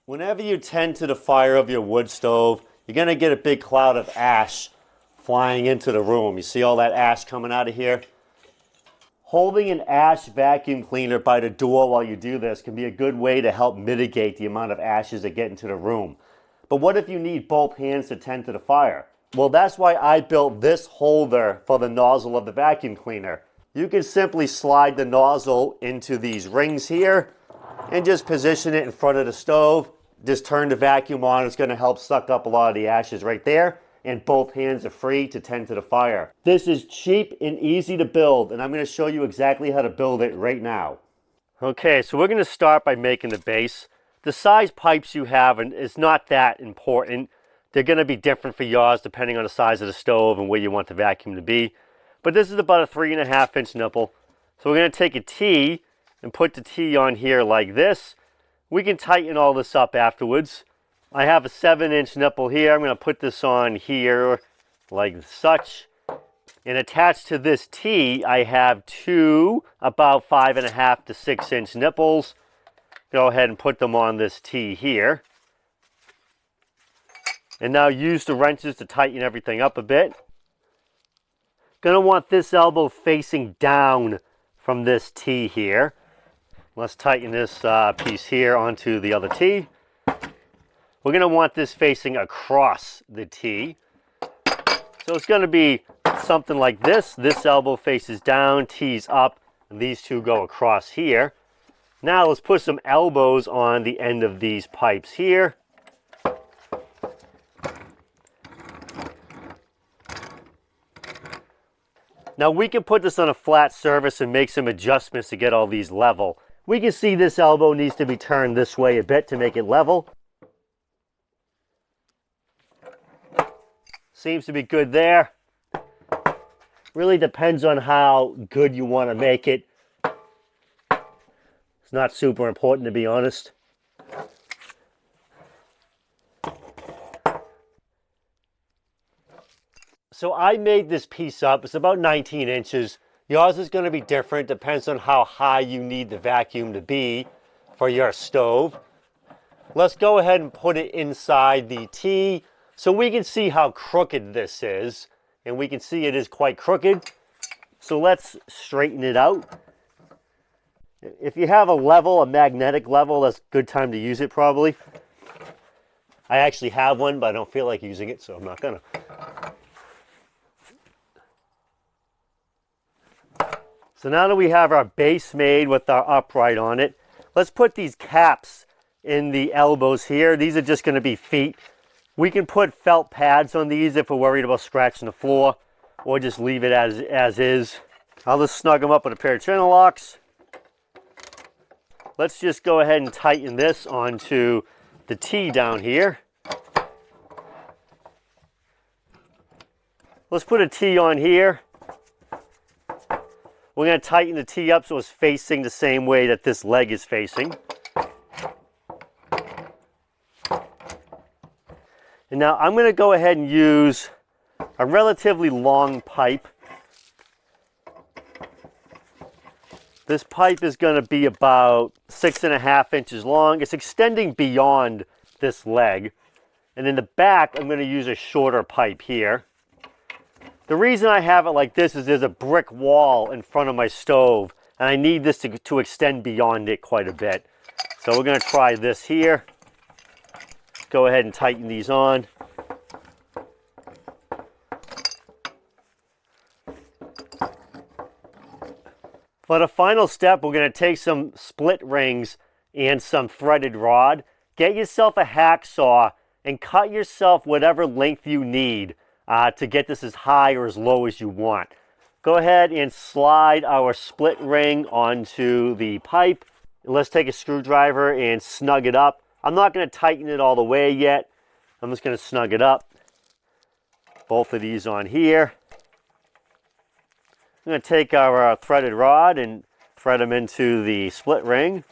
Whenever you tend to the fire of your wood stove, you're going to get a big cloud of ash flying into the room. You see all that ash coming out of here? Holding an ash vacuum cleaner by the door while you do this can be a good way to help mitigate the amount of ashes that get into the room. But what if you need both hands to tend to the fire? Well, that's why I built this holder for the nozzle of the vacuum cleaner. You can simply slide the nozzle into these rings here and just position it in front of the stove. Just turn the vacuum on. It's going to help suck up a lot of the ashes right there. And both hands are free to tend to the fire. This is cheap and easy to build, and I'm going to show you exactly how to build it right now. Okay, so we're going to start by making the base. The size pipes you have is not that important. They're going to be different for yours depending on the size of the stove and where you want the vacuum to be. But this is about a 3.5 inch nipple. So we're going to take a T and put the T on here like this. We can tighten all this up afterwards. I have a 7-inch nipple here. I'm going to put this on here like such. And attached to this T, I have two about 5.5 to 6-inch nipples. Go ahead and put them on this T here. And now use the wrenches to tighten everything up a bit. Going to want this elbow facing down from this T here. Let's tighten this piece here onto the other T. We're going to want this facing across the T. So it's going to be something like this. This elbow faces down, T's up, and these two go across here. Now let's put some elbows on the end of these pipes here. Now we can put this on a flat surface and make some adjustments to get all these level. We can see this elbow needs to be turned this way a bit to make it level. Seems to be good there. Really depends on how good you want to make it. It's not super important, to be honest. So I made this piece up. It's about 19 inches. Yours is going to be different. Depends on how high you need the vacuum to be for your stove. Let's go ahead and put it inside the T so we can see how crooked this is. And we can see it is quite crooked. So let's straighten it out. If you have a level, a magnetic level, that's a good time to use it probably. I actually have one, but I don't feel like using it, so I'm not gonna. So now that we have our base made with our upright on it, let's put these caps in the elbows here. These are just going to be feet. We can put felt pads on these if we're worried about scratching the floor, or just leave it as is. I'll just snug them up with a pair of channel locks. Let's just go ahead and tighten this onto the T down here. Let's put a T on here. We're going to tighten the T up so it's facing the same way that this leg is facing. And now I'm going to go ahead and use a relatively long pipe. This pipe is going to be about 6.5 inches long. It's extending beyond this leg. And in the back, I'm going to use a shorter pipe here. The reason I have it like this is there's a brick wall in front of my stove, and I need this to extend beyond it quite a bit. So we're going to try this here. Go ahead and tighten these on. For the final step, we're going to take some split rings and some threaded rod. Get yourself a hacksaw and cut yourself whatever length you need to get this as high or as low as you want. Go ahead and slide our split ring onto the pipe. Let's take a screwdriver and snug it up. I'm not going to tighten it all the way yet. I'm just going to snug it up. Both of these on here. I'm going to take our threaded rod and thread them into the split ring.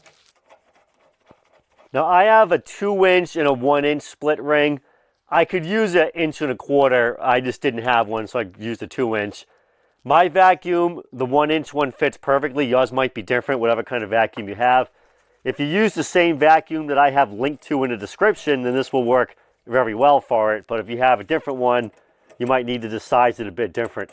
Now I have a 2-inch and a 1-inch split ring. I could use an 1.25 inch. I just didn't have one, so I used a 2-inch. My vacuum, the 1-inch one fits perfectly. Yours might be different, whatever kind of vacuum you have. If you use the same vacuum that I have linked to in the description, then this will work very well for it. But if you have a different one, you might need to size it a bit different.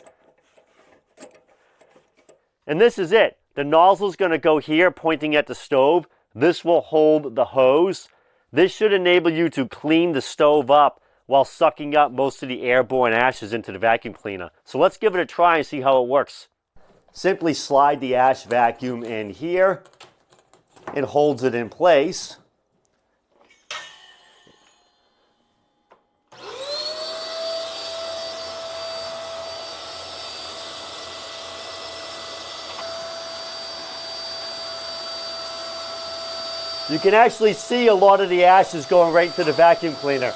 And this is it. The nozzle is going to go here pointing at the stove. This will hold the hose. This should enable you to clean the stove up while sucking up most of the airborne ashes into the vacuum cleaner. So let's give it a try and see how it works. Simply slide the ash vacuum in here. It holds it in place. You can actually see a lot of the ashes going right to the vacuum cleaner.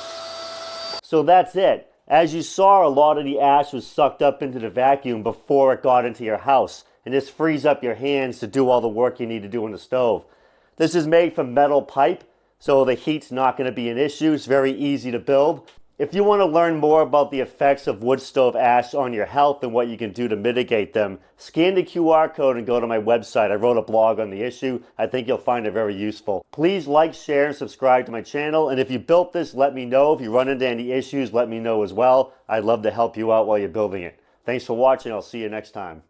So that's it. As you saw, a lot of the ash was sucked up into the vacuum before it got into your house. And this frees up your hands to do all the work you need to do on the stove. This is made from metal pipe, so the heat's not going to be an issue. It's very easy to build. If you want to learn more about the effects of wood stove ash on your health and what you can do to mitigate them, scan the QR code and go to my website. I wrote a blog on the issue. I think you'll find it very useful. Please like, share, and subscribe to my channel. And if you built this, let me know. If you run into any issues, let me know as well. I'd love to help you out while you're building it. Thanks for watching. I'll see you next time.